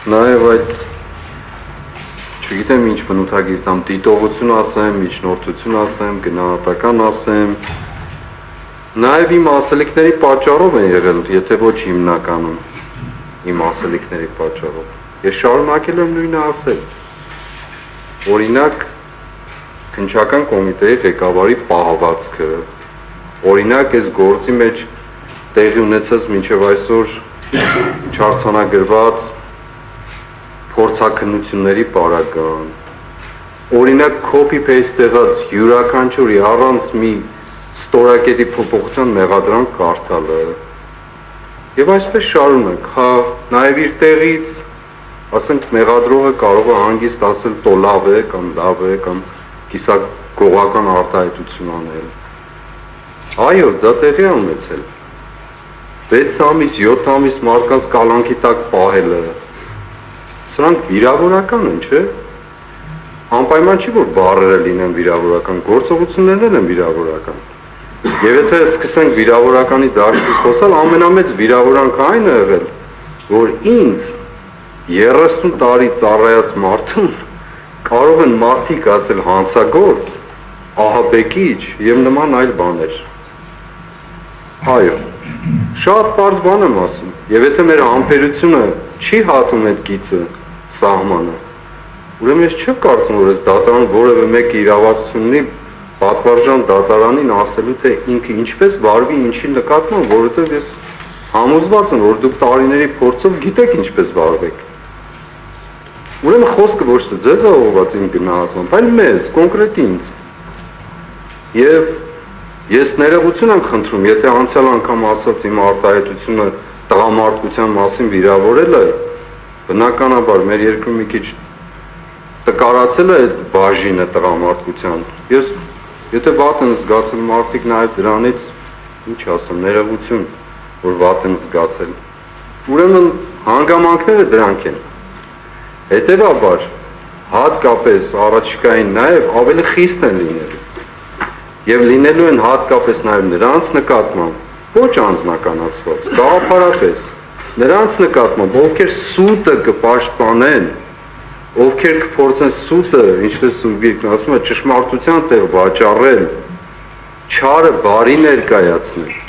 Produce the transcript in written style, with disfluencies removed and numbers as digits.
Նաև այդ չգիտեմ ինչ բնութագիր տամ, դիտողություն ասեմ, միջնորդություն ասեմ, գնահատական ասեմ, նաև իմ ասելիքների պատճառով են եղել, եթե ոչ հիմնականում իմ ասելիքների պատճառով, ես շարունակել եմ նույնը ասել, օրինակ քննչական կոմիտեի ղեկավարի պահվածքը, օրինակ այս գործի մեջ տեղի ունեցած մինչև այսօր չարձանագրված փորձաքննությունների պարագան, օրինակ copy-paste եղած յուրաքանչյուրի առանց մի ստորակետի փոփոխության մեղադրանք կարդալը եւ այսպես շարունակ, հա, նաեւ իր տեղից, ասենք մեղադրողը կարող է հանգիստ ասել տո լավ է կամ կիսագողական արտահայտություն անել։ Այո, դա տեղի է ունեցել։ 6 ամիս, 7 ամիս մարդկանց կալանքի տակ պահելը, սրանք վիրավորական են, չէ՞։ Անպայման չի, որ բառերը լինեն վիրավորական, գործողություններն են վիրավորական։ Եվ եթե սկսենք վիրավորականի դաշտից խոսալ, ամենամեծ վիրավորանքը այն է եղել, որ ինձ 30 տարի ծառայած մարդուն կարող են մարդիկ ասել հանցագործ, ահաբեկիչ եւ նման այլ բաներ։ Այո, շատ պարզ բան եմ ասում, եւ եթե մեր համբերությունը չի հատում այդ գիծը, սահմանը, ուրեմն ես չեմ կարծում, որ այս դատարան որևէ մեկ իրավասություն ունի պատվարժան դատարանին ասելու, թե ինքը ինչպես վարվի ինչի նկատմամբ, որովհետեւ ես համոզված եմ, որ դուք տարիների փորձով գիտեք ինչպես վարվեք։ Ուրեմն խոսքը ոչ թե ձեզ է ուղղված իմ գնահատմամբ, այլ մեզ, կոնկրետ ինձ։ Եվ ես ներողություն եմ խնդրում, եթե անցյալ անգամ ասած իմ արտահայտությունը տղամարդկության մասին վիրավորել է, բնականաբար մեր երկրում մի քիչ տկարացել է այդ բաժինը տղամարդկության։ Ես եթե վատ են զգացել մարդիկ նաև դրանից, ինչ ասեմ, ներողություն, որ վատ են զգացել։ Ուրեմն հանգամանքները դրանք են։ Հետևաբար, հատկապես առաջիկային նաև ավելի խիստ են լինելու եւ լինելու են հատկապես նաև նրանց նկատմամբ, ոչ անձնականացված, գաղափարապես, նրանց նկատմամբ, ովքեր սուտը կպաշտպանեն, ովքեր կփորձեն սուտը, ինչպես Սուրբիրն ասում է, ճշմարտության տեղ վաճառել, չարը բարի ներկայացնել։